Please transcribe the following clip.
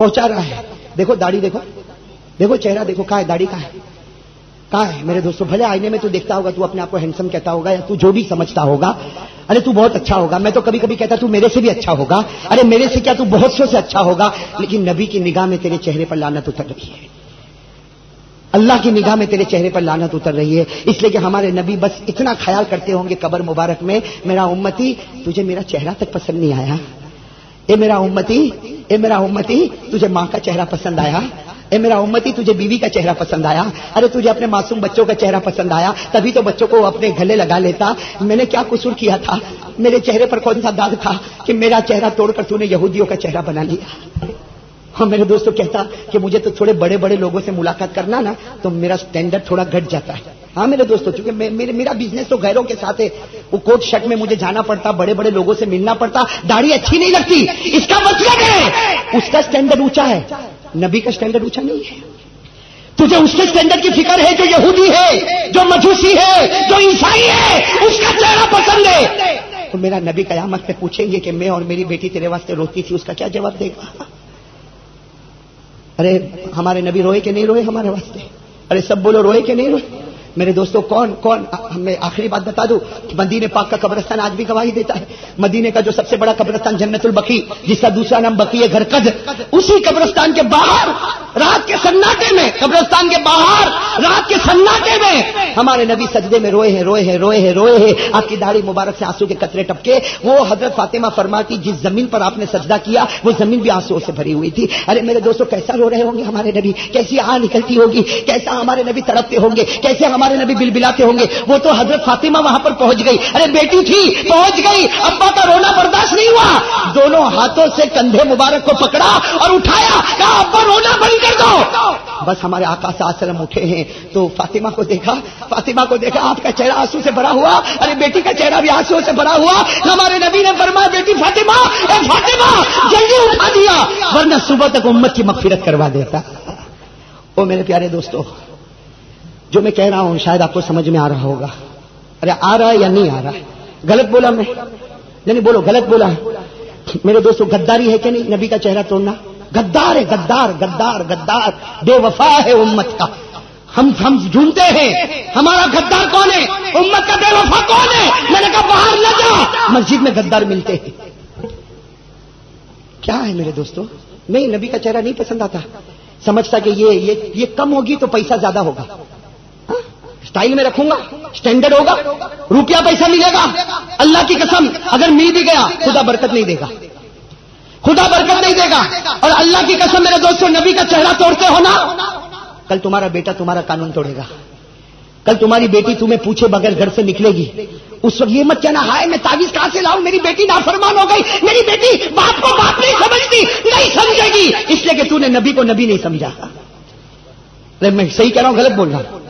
پہنچا رہا ہے. دیکھو داڑھی دیکھو, دیکھو چہرہ دیکھو, کہاں ہے داڑھی, کہاں ہے, کہاں ہے میرے دوستوں. بھلے آئینے میں تو دیکھتا ہوگا, تو اپنے آپ کو ہینڈسم کہتا ہوگا, یا تو جو بھی سمجھتا ہوگا, ارے تو بہت اچھا ہوگا. میں تو کبھی کبھی کہتا تو میرے سے بھی اچھا ہوگا, ارے میرے سے کیا تو بہت سو سے اچھا ہوگا. لیکن نبی کی نگاہ میں تیرے چہرے پر لعنت اتر رہی ہے, اللہ کی نگاہ میں تیرے چہرے پر لعنت اتر رہی ہے. اس لیے کہ ہمارے نبی بس اتنا خیال کرتے ہوں گے قبر مبارک میں, میرا امتی تجھے میرا چہرہ تک پسند نہیں آیا, اے میرا امتی, اے میرا امتی تجھے ماں کا چہرہ پسند آیا, اے میرا امتی تجھے بیوی کا چہرہ پسند آیا, ارے تجھے اپنے معصوم بچوں کا چہرہ پسند آیا, تبھی تو بچوں کو اپنے گلے لگا لیتا. میں نے کیا قصور کیا تھا, میرے چہرے پر کون سا داغ تھا کہ میرا چہرہ توڑ کر تو نے یہودیوں کا چہرہ بنا لیا. ہاں میرے دوستوں کہتا کہ مجھے تو تھوڑے بڑے بڑے لوگوں سے ملاقات کرنا نا, تو میرا سٹینڈرڈ تھوڑا گھٹ جاتا ہے. ہاں میرے دوستوں, چونکہ میرا بزنس تو غیروں کے ساتھ ہے, وہ کوٹ شرٹ میں مجھے جانا پڑتا, بڑے بڑے لوگوں سے ملنا پڑتا, داڑھی اچھی نہیں لگتی. اس کا مطلب ہے اس کا سٹینڈرڈ اونچا ہے, نبی کا سٹینڈرڈ اونچا نہیں ہے. تجھے اس کے سٹینڈرڈ کی فکر ہے جو یہودی ہے, جو مجوسی ہے, جو عیسائی ہے, اس کا چہرہ پسند ہے. تو میرا نبی قیامت میں پوچھیں گے کہ میں اور میری بیٹی تیرے واسطے روتی تھی, اس کا کیا جواب دے گا؟ ارے ہمارے نبی روئے کہ نہیں روئے ہمارے واسطے؟ ارے سب بولو روئے کہ نہیں روئے؟ میرے دوستوں کون میں آخری بات بتا دوں, مدینے پاک کا قبرستان آج بھی گواہی دیتا ہے. مدینے کا جو سب سے بڑا قبرستان جنت البقیع, جس کا دوسرا نام بقیع گھرقد, اسی قبرستان کے باہر رات کے سناٹے میں, قبرستان کے باہر رات کے سناٹے میں ہمارے نبی سجدے میں روئے ہیں, روئے ہیں, روئے ہیں, روئے ہیں. آپ کی داڑھی مبارک سے آنسو کے قطرے ٹپکے. وہ حضرت فاطمہ فرماتی جس زمین پر آپ نے سجدہ کیا وہ زمین بھی آنسو سے بھری ہوئی تھی. ارے میرے دوستوں کیسا رو رہے ہوں گے ہمارے نبی, کیسی آہ نکلتی ہوگی, کیسا ہمارے نبی تڑپتے ہوں گے, کیسے ہمارے نبی بلبلاتے ہوں گے. وہ تو حضرت فاطمہ وہاں پر پہنچ گئی, ارے بیٹی تھی پہنچ گئی, ابا کا رونا برداشت نہیں ہوا, دونوں ہاتھوں سے کندھے مبارک کو پکڑا اور اٹھایا, کہا ابا رونا بند کر دو. بس ہمارے آقا صلی اللہ علیہ وسلم اٹھے ہیں تو فاطمہ کو دیکھا, فاطمہ کو دیکھا, آپ کا چہرہ آنسو سے بھرا ہوا, ارے بیٹی کا چہرہ بھی آنسو سے بھرا ہوا. ہمارے نبی نے فرمایا بیٹی فاطمہ, اے فاطمہ جلدی اٹھا دیا ورنہ صبح تک امت کی مغفرت کروا دیتا. او میرے پیارے دوستو, جو میں کہہ رہا ہوں شاید آپ کو سمجھ میں آ رہا ہوگا. ارے آ رہا ہے یا نہیں آ رہا ہے؟ غلط بولا میں؟ نہیں بولو غلط بولا ہے. میرے دوستو غداری ہے کہ نہیں نبی کا چہرہ توڑنا؟ غدار ہے, غدار غدار غدار, بے وفا ہے امت کا. ہم ڈھونڈتے ہیں ہمارا غدار کون ہے, امت کا بے وفا کون ہے. میں نے کہا باہر نہ جا, مسجد میں غدار ملتے ہیں. کیا ہے میرے دوستو, نہیں نبی کا چہرہ نہیں پسند آتا, سمجھتا کہ یہ کم ہوگی تو پیسہ زیادہ ہوگا, اسٹائل میں رکھوں گا, اسٹینڈرڈ ہوگا, روپیہ پیسہ ملے گا. اللہ کی قسم اگر مل بھی گیا خدا برکت نہیں دے گا, خدا برکت نہیں دے گا. اور اللہ کی قسم میرے دوستوں نبی کا چہرہ توڑتے ہو نا, کل تمہارا بیٹا تمہارا قانون توڑے گا, کل تمہاری بیٹی تمہیں پوچھے بغیر گھر سے نکلے گی. اس وقت یہ مت کہنا ہائے میں تعویذ کہاں سے لاؤں, میری بیٹی نافرمان ہو گئی, میری بیٹی باپ کو باپ نہیں سمجھتی, نہیں سمجھے گی اس لیے کہ تو نے نبی کو نبی نہیں سمجھا. میں صحیح کہہ رہا ہوں غلط بول رہا ہوں؟